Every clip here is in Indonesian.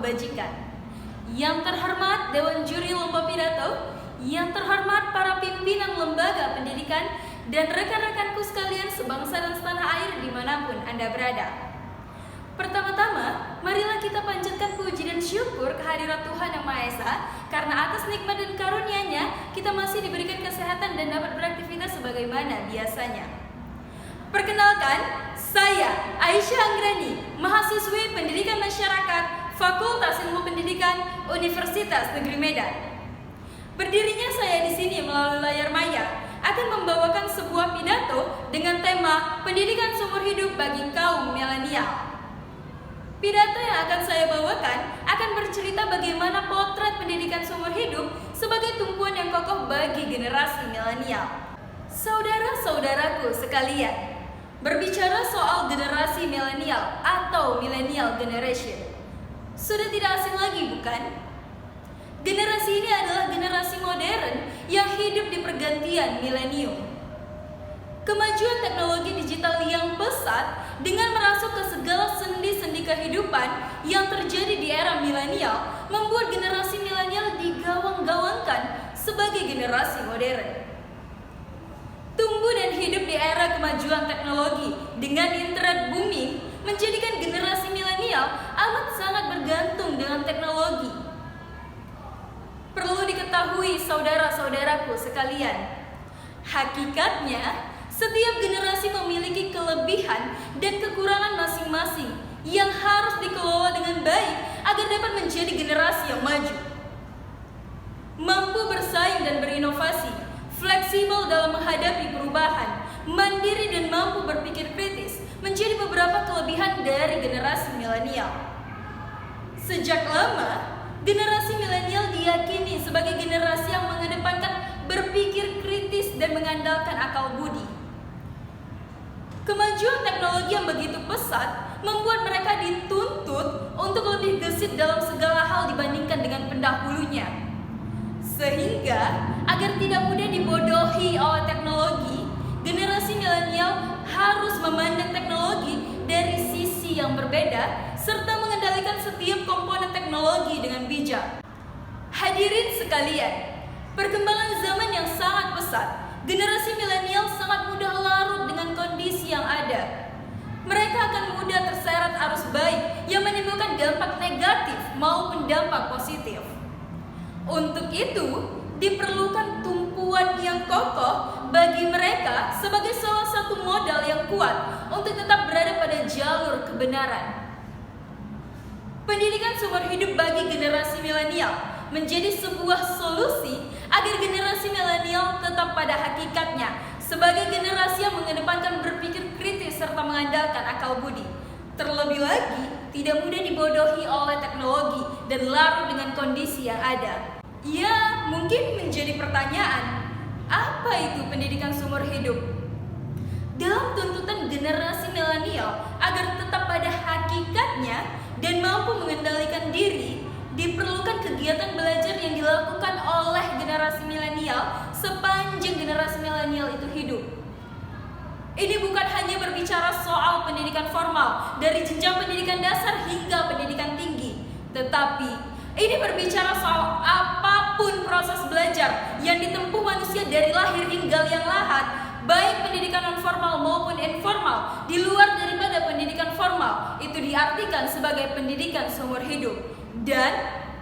kebajikan. Yang terhormat Dewan Juri Lomba Pidato, yang terhormat para pimpinan lembaga pendidikan, dan rekan-rekanku sekalian sebangsa dan setanah air dimanapun Anda berada. Pertama-tama, marilah kita panjatkan puji dan syukur kehadirat Tuhan Yang Maha Esa, karena atas nikmat dan karunia-Nya kita masih diberikan kesehatan dan dapat beraktivitas sebagaimana biasanya. Perkenalkan, saya Aisyah Anggrani, mahasiswi Pendidikan Masyarakat Fakultas Ilmu Pendidikan Universitas Negeri Medan. Berdirinya saya di sini melalui layar maya akan membawakan sebuah pidato dengan tema pendidikan seumur hidup bagi kaum milenial. Pidato yang akan saya bawakan akan bercerita bagaimana potret pendidikan seumur hidup sebagai tumpuan yang kokoh bagi generasi milenial. Saudara-saudaraku sekalian, berbicara soal generasi milenial atau millennial generation, sudah tidak asing lagi bukan? Generasi ini adalah generasi modern yang hidup di pergantian milenium. Kemajuan teknologi digital yang pesat dengan merasuk ke segala sendi-sendi kehidupan yang terjadi di era milenial membuat generasi milenial digawang-gawangkan sebagai generasi modern. Tumbuh dan hidup di era kemajuan teknologi dengan internet booming menjadikan generasi milenial amat sangat bergantung dengan teknologi. Perlu diketahui saudara-saudaraku sekalian, hakikatnya setiap generasi memiliki kelebihan dan kekurangan masing-masing yang harus dikelola dengan baik agar dapat menjadi generasi yang maju. Mampu bersaing dan berinovasi, fleksibel dalam menghadapi perubahan, mandiri dan mampu berpikir kritis menjadi beberapa kelebihan dari generasi milenial. Sejak lama, generasi milenial diyakini sebagai generasi yang mengedepankan berpikir kritis dan mengandalkan akal budi. Kemajuan teknologi yang begitu pesat membuat mereka dituntut untuk lebih gesit dalam segala hal dibandingkan dengan pendahulunya. Sehingga, agar tidak mudah dibodohi oleh teknologi, generasi milenial harus memandang teknologi dari sisi yang berbeda serta mengendalikan setiap komponen teknologi dengan bijak. Hadirin sekalian, perkembangan zaman yang sangat pesat, generasi milenial sangat mudah larut dengan kondisi yang ada. Mereka akan mudah terseret arus baik yang menimbulkan dampak negatif maupun dampak positif. Untuk itu, diperlukan tumpuan yang kokoh bagi mereka sebagai salah satu modal yang kuat untuk tetap berada pada jalur kebenaran. Pendidikan seumur hidup bagi generasi milenial menjadi sebuah solusi agar generasi milenial tetap pada hakikatnya sebagai generasi yang mengedepankan berpikir kritis serta mengandalkan akal budi. Terlebih lagi, tidak mudah dibodohi oleh teknologi dan larut dengan kondisi yang ada. Ya, mungkin menjadi pertanyaan, apa itu pendidikan seumur hidup? Dalam tuntutan generasi milenial agar tetap pada hakikatnya dan mampu mengendalikan diri, diperlukan kegiatan belajar yang dilakukan oleh generasi milenial sepanjang generasi milenial itu hidup. Ini bukan hanya berbicara soal pendidikan formal dari jenjang pendidikan dasar hingga pendidikan tinggi, tetapi ini berbicara soal apapun proses belajar yang ditempuh manusia dari lahir hingga liang lahat, baik pendidikan non formal maupun informal, di luar daripada pendidikan formal, itu diartikan sebagai pendidikan seumur hidup. Dan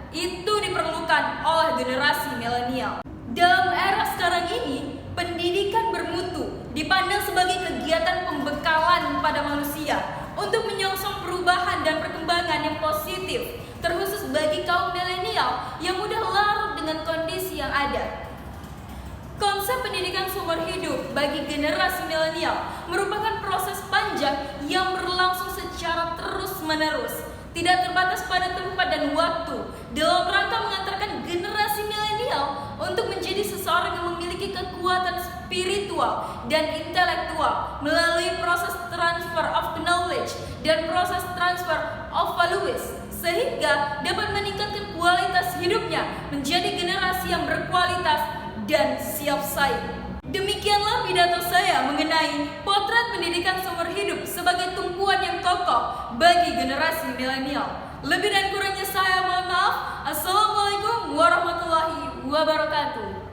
itu diperlukan oleh generasi milenial. Dalam era sekarang ini, pendidikan bermutu dipandang sebagai kegiatan pembekalan pada manusia untuk menyongsong perubahan dan perkembangan yang positif, terkhusus bagi kaum milenial yang mudah larut dengan kondisi yang ada. Konsep pendidikan seumur hidup bagi generasi milenial merupakan proses panjang yang berlangsung secara terus-menerus, tidak terbatas pada tempat dan waktu, dalam rangka mengantarkan generasi milenial untuk menjadi seseorang yang memiliki kekuatan spiritual dan intelektual melalui proses transfer of knowledge dan proses transfer of values, sehingga dapat meningkatkan kualitas hidupnya menjadi generasi yang berkualitas dan siap saing. Demikianlah pidato saya mengenai potret pendidikan seumur hidup sebagai tumpuan yang kokoh bagi generasi milenial. Lebih dan kurangnya saya mohon maaf. Assalamualaikum warahmatullahi wabarakatuh.